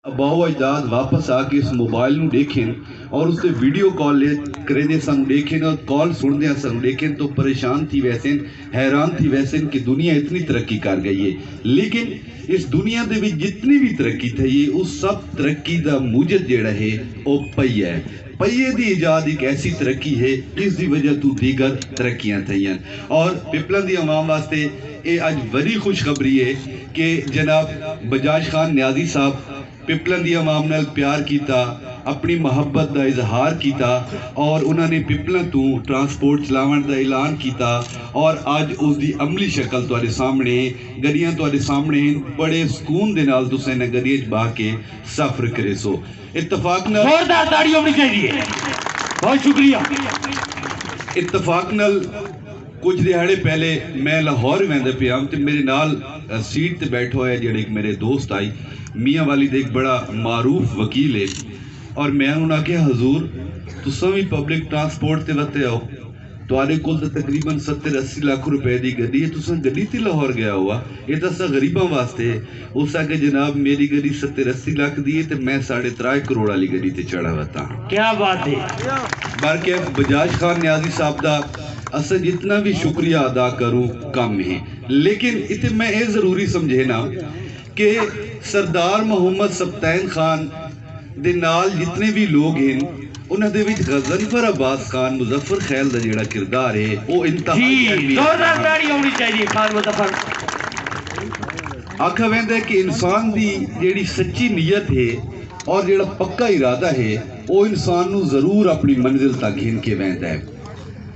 باو اجداد واپس آ کے اس موبائل نو دیکھیں اور اس سے ویڈیو کال کرے دے سن دیکھیں اور کال سن دے سن دیکھیں تو پریشان تھی ویسے حیران تھی ویسے کہ دنیا اتنی ترقی کر گئی ہے، لیکن اس دنیا دے بھی جتنی بھی ترقی تھی اس سب ترقی دا موجد جیڑا ہے وہ پہیہ ہے۔ پہیے دی ایجاد ایک ایسی ترقی ہے جس دی وجہ تو دیگر ترقیاں تھیں، اور پیپلن دی عوام واسطے اے آج بڑی خوشخبری ہے کہ جناب بجاج خان نیازی صاحب پیپلن دی عوام نال پیار کیتا، اپنی محبت دا اظہار کیتا اور انہوں نے پیپلن تو ٹرانسپورٹ چلاون دا اعلان کیتا، اور آج اس دی عملی شکل تواڈے سامنے گڈیاں تواڈے سامنے بڑے سکون دے نال تساں انہاں گڈیاں وچ باہ کے سفر کرے سو۔ اتفاق نال زوردار تاڑی ہونی چاہیے، بہت شکریہ۔ اتفاق نال کچھ دیہڑے پہلے میں لاہور ویندے پیا تے میرے نال سیٹ تے بیٹھا ہویا جڑے ایک میرے دوست آئی میاں والد ایک بڑا معروف وکیل ہے، اور میں انہوں نے کہا حضور تساں بھی پبلک ٹرانسپورٹ تے وتے آؤ، تواڈے کول تے تقریباً 70-80 لاکھ روپے دی گڈی ہے، تساں گڈی تے لاہور گیا ہوا، یہ تو اساں غریباں واسطے ہے۔ اس کہ جناب میری گڈی 70-80 لاکھ دی ہے تے میں 3.5 کروڑ والی گڈی تے چڑھا وتا۔ کیا بات ہے۔ بلکہ بجاج خان نیازی صاحب دا اساں جتنا بھی شکریہ ادا کروں کم ہے، لیکن اتنے میں یہ ضروری سمجھے نا کہ سردار محمد سبطین خان دے نال جتنے بھی لوگ ہیں انہاں دے وچ غضنفر عباس خان مظفر خیل دا جیڑا کردار ہے وہ انتہائی جی زوردار تاڑی ہونی چاہیے خان مظفر۔ آکھا ویندا ہے کہ انسان دی جیڑی سچی نیت ہے اور جیڑا پکا ارادہ ہے وہ انسان نو ضرور اپنی منزل تک گھن کے ویندا ہے۔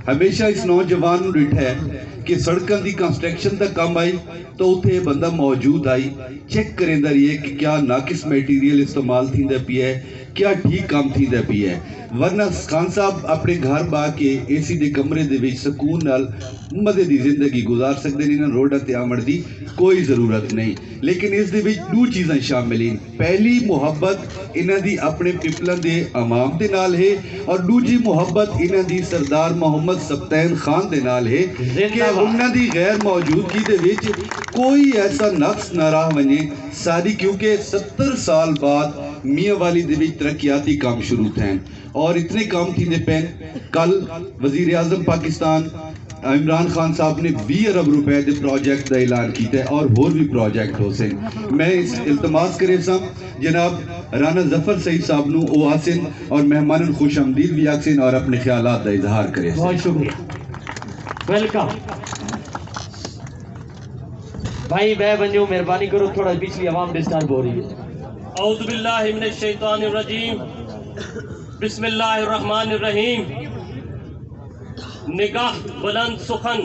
ہمیشہ اس نوجوان نو ڈٹھا ہے کہ سڑکاں دی کنسٹرکشن دا کام آئی تو اتھے بندہ موجود آئی چیک کریں دا رہی ہے کہ کیا ناقص میٹیریل استعمال تھی دا پیا ہے، کیا ٹھیک کام تھی دا پیا ہے، ورنہ خان صاحب اپنے گھر با کے اے سی دے کمرے دے وچ سکون نال مزے دی زندگی گزار سکتے ہیں، انہاں روڈاں تے آمڑ دی کوئی ضرورت نہیں۔ لیکن اس دے وچ دو چیزاں شامل ہیں، پہلی محبت انہاں دی اپنے پیپلن دے عوام دے نال ہے، اور دوجی محبت انہاں دی سردار محمد سبطین خان دے نال ہے کہ انہاں دی غیر موجودگی دے وچ کوئی ایسا نقص نہ رہ ونجے ساری، کیونکہ 70 سال بعد میاں والی دے وچ ترقیاتی کام شروع تھے اور اتنے کام تھی دے پین۔ کل وزیر اعظم پاکستان عمران خان صاحب نے 20 ارب روپے دے پروجیکٹ دا اعلان کیتا ہے اور اور بھی پروجیکٹ ہو سن۔ میں اس التماس کرے سام جناب رانا ظفر سعید صاحب نو او آسن اور مہمان خوش آمدید بھی آکسن اور اپنے خیالات دا اظہار کرے سن۔ بہت شکریہ، ویلکم۔ بھائی بے بنجو مہربانی کرو، تھوڑا پچھلی عوام ڈسٹرب ہو رہی ہے۔ اعوذ باللہ من الشیطان الرجیم، بسم اللہ الرحمن الرحیم۔ نگاہ بلند سخن،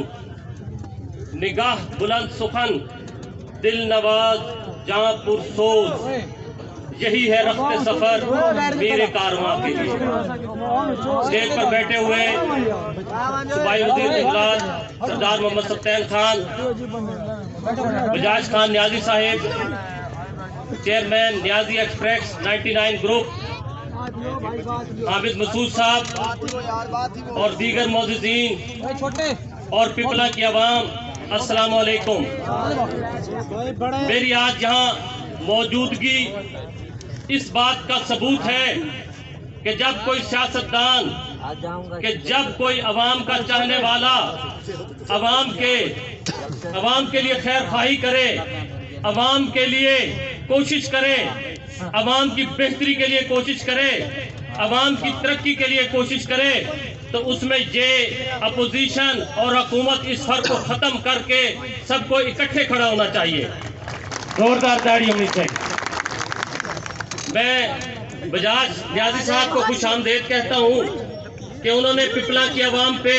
نگاہ بلند سخن، دل نواز جاں پرسوز، یہی ہے رخت سفر میرے کارواں کے لیے۔ اسٹیج پر بیٹھے ہوئے صوبائی وزیر اطلاعات سردار محمد سبطین خان، بجاج خان نیازی صاحب، چیئرمین نیازی ایکسپریس 99 گروپ، حامد مسعود صاحب اور دیگر معززین اور پیپلا کی عوام، السلام علیکم۔ میری آج یہاں موجودگی اس بات کا ثبوت ہے کہ جب کوئی سیاستدان، کہ جب کوئی عوام کا چاہنے والا عوام کے لیے خیر خواہی کرے، عوام کے لیے کوشش کرے، عوام کی بہتری کے لیے کوشش کرے، عوام کی ترقی کے لیے کوشش کرے، تو اس میں یہ اپوزیشن اور حکومت اس فرق کو ختم کر کے سب کو اکٹھے کھڑا ہونا چاہیے۔ زوردار تاڑی ہونی چاہیے۔ میں بجاج نیازی صاحب کو خوش آمدید کہتا ہوں کہ انہوں نے پیپلا کی عوام پہ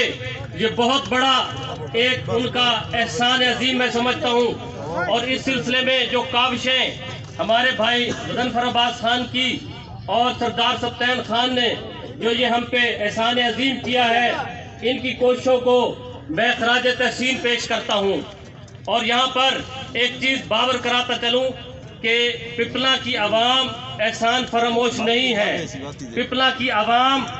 یہ بہت بڑا ایک ان کا احسان عظیم میں سمجھتا ہوں، اور اس سلسلے میں جو کاوشیں ہمارے بھائی غضنفر عباس خان کی اور سردار سبطین خان نے جو یہ ہم پہ احسان عظیم کیا ہے، ان کی کوششوں کو میں خراج تحسین پیش کرتا ہوں۔ اور یہاں پر ایک چیز باور کراتا چلوں کہ پیپلا کی عوام احسان فراموش نہیں ہے، پیپلا کی عوام